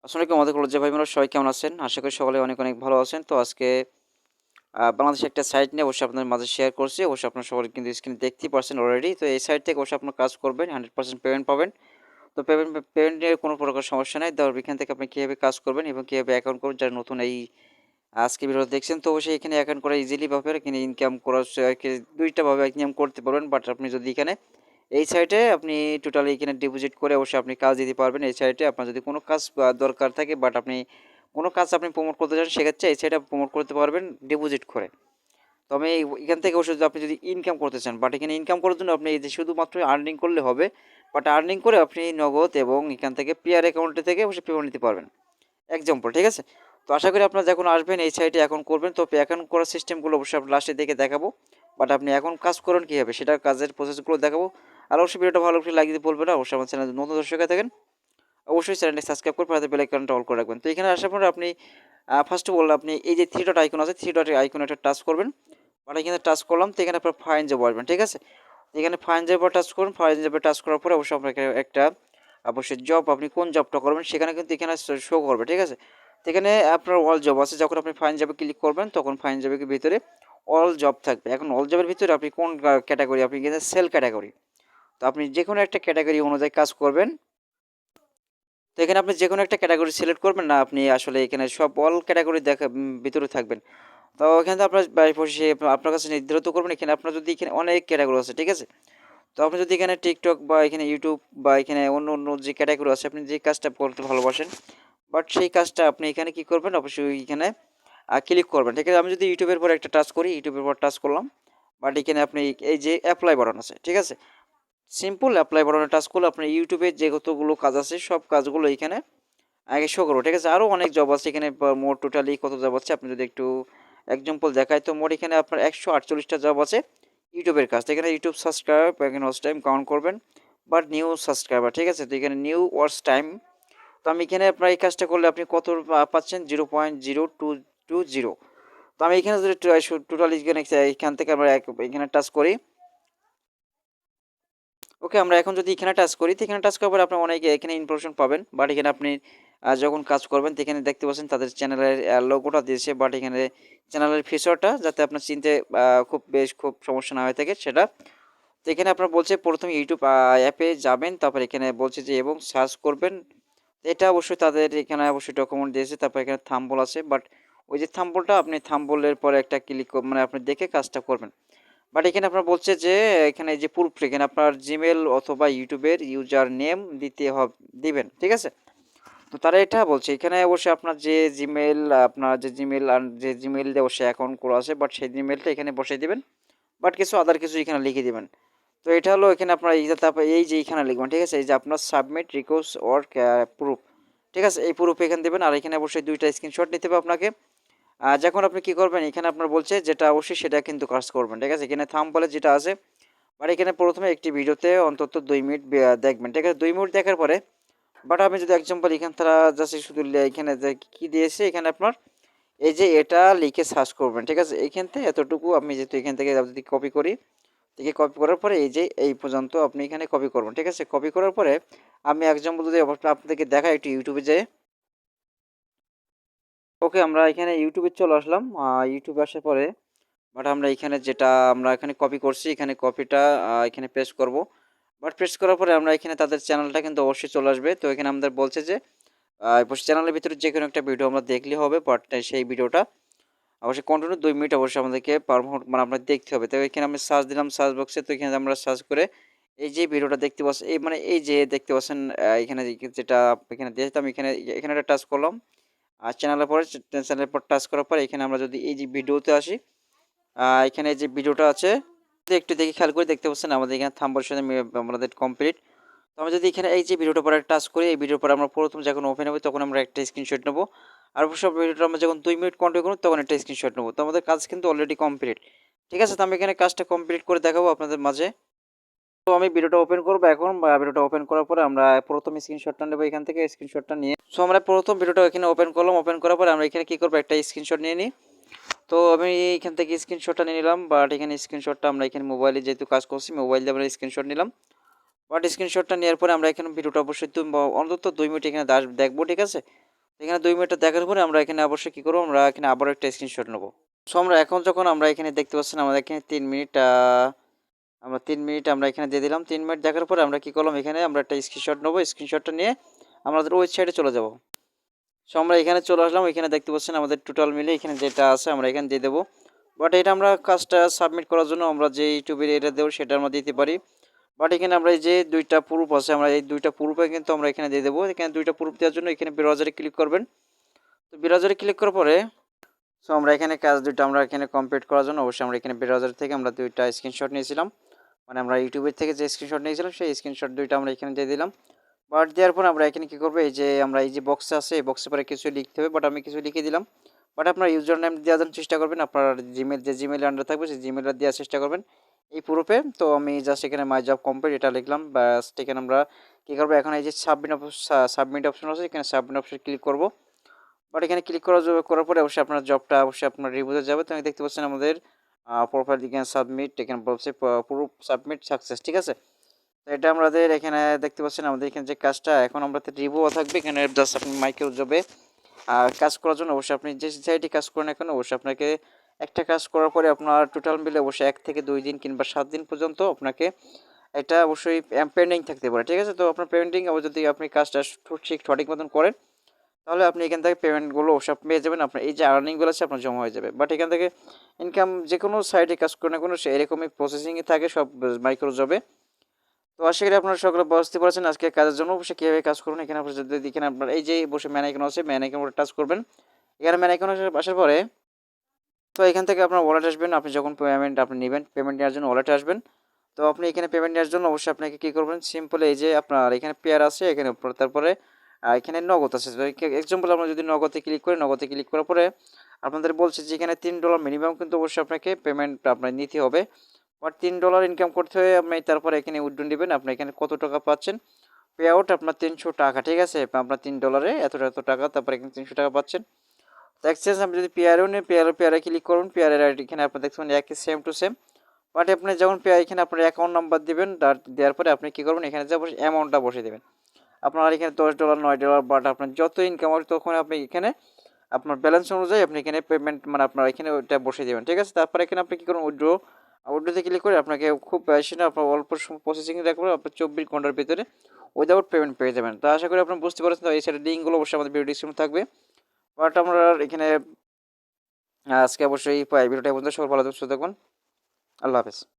আসলে কি আমাদের কলেজের ভাই বোনেরা সবাই কেমন আছেন? আশা করি সকলে অনেক, অনেক ভালো আছেন। তো আজকে বাংলাদেশের একটা সাইট নিয়ে অবশ্যই আপনাদের মাঝে শেয়ার করছি। অবশ্যই আপনারা সকলে কিন্তু স্ক্রিনে দেখতেই পারছেন অলরেডি। তো এই সাইট থেকে অবশ্যই আপনারা কাজ করবেন, 100% পেমেন্ট পাবেন। তো পেমেন্ট নিয়ে কোনো প্রকার সমস্যা নাই। ধর এখান থেকে আপনি কিভাবে কাজ করবেন এবং কিভাবে অ্যাকাউন্ট করবেন যারা নতুন এই আজকে ভিডিওটা দেখছেন তো অবশ্যই এখানে অ্যাকাউন্ট করা ইজিলি ভাবে এখানে ইনকাম করার ২ টা ভাবে ইনকাম করতে পারবেন। বাট আপনি যদি এখানে এই সাইটে আপনি টোটালি এখানে ডিপোজিট করে অবশ্যই আপনি কাজ দিতে পারবেন। এই সাইটে আপনার যদি কোনো কাজ দরকার থাকে বাট আপনি কোনো কাজ আপনি প্রমোট করতে চান সেক্ষেত্রে এই সাইটে প্রমোট করতে পারবেন ডিপোজিট করে। তবে এখান থেকে অবশ্যই যদি আপনি যদি ইনকাম করতে চান বাট এখানে ইনকাম করার জন্য আপনি এই যে শুধুমাত্র আর্নিং করলে হবে। বাট আর্নিং করে আপনি নগদ এবং এখান থেকে পেয়ার অ্যাকাউন্টে থেকে অবশ্যই পেমেন্ট নিতে পারবেন। এক্সাম্পল ঠিক আছে? তো আশা করি আপনারা যখন আসবেন এই সাইটে অ্যাকাউন্ট করবেন তো অ্যাকাউন্ট করার সিস্টেমগুলো অবশ্যই আপনি লাস্টে দেখে দেখাবো। বাট আপনি এখন কাজ করুন কীভাবে সেটা কাজের প্রসেসগুলো দেখাবো। আর অবশ্যই ভিডিওটা ভালো করে লাইক দিতে ভুলবেন না। অবশ্যই আমার চ্যানেলে নতুন দর্শক হয়ে থাকেন অবশ্যই চ্যানেলটি সাবস্ক্রাইব করে পাশে বেল আইকনটা অল করে রাখবেন। তো এখানে আসার পরে আপনি ফার্স্ট অফ অল আপনি এই যে থ্রি ডট আইকন আছে থ্রি ডট আইকনে একটা টাচ করবেন। বাট এখানে টাচ করলাম তো এখানে আপনার ফাইন জব আসবেন ঠিক আছে? এখানে ফাইন জবে টাচ করুন। ফাইন জবে টাচ করার পরে অবশ্যই আপনাকে একটা অবশ্যই জব আপনি কোন জবটা করবেন সেখানে কিন্তু এখানে শো করবে ঠিক আছে? তো এখানে আপনার অল জব আছে যখন আপনি ফাইন জবে ক্লিক করবেন তখন ফাইন জবের ভিতরে অল জব থাকবে। এখন অল জবের ভিতরে আপনি কোন ক্যাটাগরি আপনি এখানে সেল ক্যাটাগরি। তো আপনি যেকোনো একটা ক্যাটাগরি অনুযায়ী কাজ করবেন। তো এখানে আপনি যেকোনো একটা ক্যাটাগরি সিলেক্ট করবেন না আপনি আসলে এখানে সব অল ক্যাটাগরি ভিতরে থাকবেন। তো এখানে আপনার বসে আপনার কাছে নির্ধারিত করবেন এখানে আপনার যদি এখানে অনেক ক্যাটাগরি আছে ঠিক আছে? তো আপনি যদি এখানে টিকটক বা এখানে ইউটিউব বা এখানে অন্য অন্য যে ক্যাটাগরি আছে আপনি যে কাজটা করতে ভালোবাসেন বাট সেই কাজটা আপনি এখানে কি করবেন অবশ্যই এখানে ক্লিক করবেন ঠিক আছে? আমি যদি ইউটিউবের পর একটা টাচ করি ইউটিউবের পর টাচ করলাম বাট এখানে আপনি এই যে অ্যাপ্লাই বাটন আছে ঠিক আছে? সিম্পল অ্যাপ্লাই বাটনে টাচ করলে আপনার ইউটিউবে যে কতগুলো কাজ আছে সব কাজগুলো এখানে আগে শো করবো ঠিক আছে? আরও অনেক জব আছে এখানে মোট টোটালি কত জব আছে আপনি যদি একটু এক্সাম্পল দেখাই তো মোট এখানে আপনার 148টা জব আছে ইউটিউবের কাজ। তো এখানে ইউটিউব সাবস্ক্রাইব এখানে ওয়াচ টাইম কাউন্ট করবেন বাট নিউ সাবস্ক্রাইবার ঠিক আছে? তো এখানে নিউ ওয়াচ টাইম তো আমি এখানে আপনার এই কাজটা করলে আপনি কত পাচ্ছেন 0.0220। তো আমি এখানে যদি টোটালি এখান থেকে আমরা এখানে টাচ করি ওকে আমরা এখন যদি এখানে টাচ করি তো এখানে টাচ করার পরে আপনি অনেক এখানে ইনফরমেশন পাবেন বাট এখানে আপনি যখন কাজ করবেন তো এখানে দেখতে পাচ্ছেন তাদের চ্যানেলের লোগোটা দিয়েছে বাট এখানে চ্যানেলের ফিচারটা যাতে আপনার চিনতে খুব সমস্যা না হয়ে থাকে সেটা। তো এখানে আপনার বলছে প্রথমে ইউটিউব অ্যাপে যাবেন তারপর এখানে বলছে যে এবং সার্চ করবেন। এটা অবশ্যই তাদের এখানে অবশ্যই ডকুমেন্ট দিয়েছে তারপর এখানে থাম্বল আছে বাট ওই যে থাম্বলটা আপনি থাম্বলের পরে একটা ক্লিক মানে আপনি দেখে কাজটা করবেন। বাট এখানে আপনার বলছে যে এখানে যে প্রুফ এখানে আপনার জিমেল অথবা ইউটিউবের ইউজার নেম দিবেন ঠিক আছে? তো তারা এটা বলছে এখানে অবশ্যই আপনার যে জিমেল আপনার যে জিমেল আর যে জিমেল দিয়ে অবশ্যই অ্যাকাউন্ট করা আছে বাট সেই জিমেলটা এখানে বসিয়ে দিবেন বাট কিছু আদার কিছু এখানে লিখে দিবেন। তো এটা হলো এখানে আপনার এই যে তারপর এই যে এখানে লিখবেন ঠিক আছে? এই যে আপনার সাবমিট রিকোয়েস্ট অর প্রুফ ঠিক আছে? এই প্রুফ এখানে দেবেন আর এখানে অবশ্যই 2টা স্ক্রিনশট নিতে হবে আপনাকে। যখন আপনি কি করবেন এখানে আপনার বলছে যেটা অবশ্যই সেটা কিন্তু কাজ করবেন ঠিক আছে? এখানে থাম্বনেলে যেটা আছে বাট এখানে প্রথমে একটি ভিডিওতে অন্তত 2 মিনিট দেখবেন ঠিক আছে? 2 মিনিট দেখার পরে বাট আমি যদি এক্সাম্পল এখান তারা জাস্ট শুধু এখানে যে কি দিয়েছে এখানে আপনার এই যে এটা লিখে সার্চ করবেন ঠিক আছে? এইখান থেকে এতটুকু আমি যেহেতু এখান থেকে যদি কপি করি থেকে কপি করার পরে এই যে এই পর্যন্ত আপনি এখানে কপি করবেন ঠিক আছে? কপি করার পরে আমি এক্সাম্পল যদি আপনাদেরকে দেখাই একটু ইউটিউবে যেয়ে ওকে আমরা এখানে ইউটিউবে চলে আসলাম। ইউটিউবে আসার পরে বাট আমরা এখানে যেটা আমরা এখানে কপি করছি এখানে কপিটা এখানে পেস্ট করব। বাট পেস্ট করার পরে আমরা এখানে তাদের চ্যানেলটা কিন্তু অবশ্যই চলে আসবে। তো এখানে আমাদের বলছে যে অবশ্যই চ্যানেলের ভিতরে যেকোনো একটা ভিডিও আমরা দেখলেই হবে বাট সেই ভিডিওটা অবশ্যই কন্টিনিউ 2 মিনিট অবশ্যই আমাদেরকে মানে আপনার দেখতে হবে। তো এখানে আমি সার্চ দিলাম সার্চ বক্সে তো এখানে আমরা সার্চ করে এই যে ভিডিওটা দেখতে পাচ্ছেন এই মানে এই যে দেখতে পাচ্ছেন এখানে যেটা এখানে দিয়েছে আমি এখানে একটা টাচ করলাম। আর চ্যানেলের পরে চ্যানেলের পর টাচ করার পর এখানে আমরা যদি এই যে ভিডিওতে আসি এখানে যে ভিডিওটা আছে একটু দেখে খেয়াল করে দেখতে পাচ্ছেন আমাদের এখানে থাম্বনেল সাথে আমাদের কমপ্লিট। তো আমরা যদি এখানে এই যে ভিডিওটার পরে টাচ করি এই ভিডিওর পরে আমরা প্রথম যখন ওপেন হবে তখন আমরা একটা স্ক্রিনশট নেব। আর সব ভিডিওটা আমরা যখন 2 মিনিট কন্টিনিউ করব তখন একটা স্ক্রিনশট নেব। তো আমাদের কাজ কিন্তু অলরেডি কমপ্লিট। ঠিক আছে? তো আমি এখানে কাজটা কমপ্লিট করে দেখাবো আপনাদের মাঝে। তো আমি ভিডিওটা ওপেন করব এখন ভিডিওটা ওপেন করার পরে আমরা প্রথম স্ক্রিনশটটা নেব এখান থেকে স্ক্রিনশটটা নিয়ে সো আমরা প্রথম ভিডিওটা এখানে ওপেন করলাম ওপেন করার পরে আমরা এখানে কি করব একটা স্ক্রিনশট নিয়ে নিই। তো আমি এখান থেকে স্ক্রিনশটটা নিয়ে নিলাম বাট এখানে স্ক্রিনশটটা আমরা এখানে মোবাইলে যেহেতু কাজ করছি মোবাইল দিয়ে আমরা স্ক্রিনশট নিলাম। বাট স্ক্রিনশটটা নেওয়ার পরে আমরা এখানে ভিডিওটা অবশ্যই অন্তত 2 মিনিট এখানে দেখবো ঠিক আছে? এখানে 2 মিনিটটা দেখার পরে আমরা এখানে অবশ্যই কী করবো, আমরা এখানে আবারও একটা স্ক্রিনশট নেবো। সো আমরা এখন যখন আমরা এখানে দেখতে পাচ্ছেন আমাদের এখানে 3 মিনিট আমরা 3 মিনিট আমরা এখানে দিয়ে দিলাম। 3 মিনিট দেখার পরে আমরা কী করলাম, এখানে আমরা একটা স্ক্রিনশট নেবো। স্ক্রিনশটটা নিয়ে আমাদের ওয়েবসাইটে চলে যাব। সো আমরা এখানে চলে আসলাম। এখানে দেখতে পাচ্ছেন আমাদের টোটাল মিলে এখানে যেটা আছে আমরা এখানে দিয়ে দেবো। বাট এটা আমরা কাজটা সাবমিট করার জন্য আমরা যে ইউটিউবের এটা দেবো সেটা আমরা দিতে পারি। বাট এখানে আমরা এই যে 2টা প্রুফ আছে, আমরা এই 2টা প্রুফে কিন্তু আমরা এখানে দিয়ে দেবো। এখানে 2টা প্রুফ দেওয়ার জন্য এখানে ব্রাউজারে ক্লিক করবেন। তো ব্রাউজারে ক্লিক করার পরে সো আমরা এখানে কাজ 2টা আমরা এখানে কমপ্লিট করার জন্য অবশ্যই আমরা এখানে ব্রাউজার থেকে আমরা 2টা স্ক্রিনশট নিয়েছিলাম। মানে আমরা ইউটিউবের থেকে যে স্ক্রিনশট নিয়েছিলাম সেই স্ক্রিনশট 2টা আমরা এখানে দিয়ে দিলাম। বাট দেওয়ার পর আমরা এখানে কী করবো, এই যে আমরা এই যে বক্স আছে এই বক্সের পরে কিছু লিখতে হবে, বাট আমি কিছু লিখে দিলাম। বাট আপনার ইউজার নেম দেওয়ার জন্য চেষ্টা করবেন, আপনার জিমেল যে জিমেল আন্ডার থাকবে সেই জিমেলটা দেওয়ার চেষ্টা করবেন এই প্রুফে। তো আমি জাস্ট এখানে মাই জব কমপ্লিট এটা লিখলাম। ব্যাস এখানে আমরা কী করবো, এখন এই যে সাবমিট অপশন আছে, এখানে সাবমিট অপশন ক্লিক করবো। বাট এখানে ক্লিক করার পরে অবশ্যই আপনার জবটা অবশ্যই আপনার রিভিউতে যাবে। তো আমি দেখতে পাচ্ছেন আমাদের প্রোফাইল এখানে সাবমিট এখানে বলছে প্রুফ সাবমিট সাকসেস, ঠিক আছে। তো এটা আমাদের এখানে দেখতে পাচ্ছেন আমাদের এখানে যে কাজটা এখন আমরা রিভিউ থাকবে এখানে জাস্ট আপনি মাইক্রো জবে কাজ করার জন্য অবশ্যই আপনি যে সাইটে কাজ করেন এখন অবশ্যই আপনাকে একটা কাজ করার পরে আপনার টোটাল মিলে অবশ্যই 1 থেকে 2 দিন কিংবা 7 দিন পর্যন্ত আপনাকে এটা অবশ্যই পেন্ডিং থাকতে পারে, ঠিক আছে। তো আপনার পেন্ডিং যদি আপনি কাজটা সঠিক মতন করেন তাহলে আপনি এখান থেকে পেমেন্টগুলো সব পেয়ে যাবেন। আপনার এই যে আর্নিংগুলো আছে আপনার জমা হয়ে যাবে। বাট এখান থেকে ইনকাম যে কোনো সাইটে কাজ করে না কোনো সে এরকমই প্রসেসিংয়ে থাকে সব মাইক্রো জবে। তো আশা করি আপনারা সকলে বুঝতে পারছেন আজকে কাজের জন্য অবশ্যই কীভাবে কাজ করুন। এখানে আপনার যদি এখানে আপনার এই যে বসে ম্যান আইকন আছে ম্যান আইকন টাচ করবেন। এখানে ম্যান আইকন আসার পরে তো এখান থেকে আপনার ওয়ালেট আসবেন। আপনি যখন পেমেন্ট আপনি নেবেন পেমেন্ট নেওয়ার জন্য ওয়ালেটে আসবেন। তো আপনি এখানে পেমেন্ট নেওয়ার জন্য অবশ্যই আপনাকে কী করবেন, সিম্পল এই যে আপনার এখানে পেয়ার আছে এখানে তারপরে এখানে নগদ আছে। এক্সাম্পল আমরা যদি নগদে ক্লিক করি, নগদে ক্লিক করার পরে আপনাদের বলছে যে এখানে $3 মিনিমাম কিন্তু অবশ্যই আপনাকে পেমেন্ট আপনার নিতে হবে। বাট $3 ইনকাম করতে হয়ে আপনি তারপরে এখানে উইথড্র নেবেন। আপনি এখানে কত টাকা পাচ্ছেন, পে আউট আপনার 300 টাকা, ঠিক আছে। আপনার $3 এত টাকা, তারপরে এখানে 300 টাকা পাচ্ছেন। তো এক্সচেঞ্জ আপনি যদি পেয়ারেও নেন পেয়ারে ক্লিক করুন। পেয়ারের এখানে আপনি দেখবেন একই সেম টু সেম। বাট আপনি যখন এখানে আপনার অ্যাকাউন্ট নাম্বার দিবেন, দেওয়ার পরে আপনি কী করবেন, এখানে যে অ্যামাউন্টটা বসিয়ে দেবেন। আপনার এখানে $10 $9 বাট আপনার যত ইনকাম হবে তখন আপনি এখানে আপনার ব্যালেন্স অনুযায়ী আপনি এখানে পেমেন্ট মানে আপনার এখানে ওইটা বসিয়ে দেবেন, ঠিক আছে। তারপরে এখানে আপনি কী করুন, উইথড্রোতে ক্লিক করে আপনাকে খুব বেশি না আপনার অল্প প্রসেসিংয়ে রাখবেন, আপনার 24 ঘন্টার ভিতরে উইদাউট পেমেন্ট পেয়ে যাবেন। তো আশা করি আপনার বুঝতে পারছেন। তো এই সাইডের লিঙ্কগুলো অবশ্যই আমাদের ভিডিও ডিসক্রিপশনে থাকবে। বাট আমরা এখানে আজকে অবশ্যই ভিডিওটা পর্যন্ত সবাই ভালো থাকুন, সুস্থ থাকুন। আল্লাহ হাফেজ।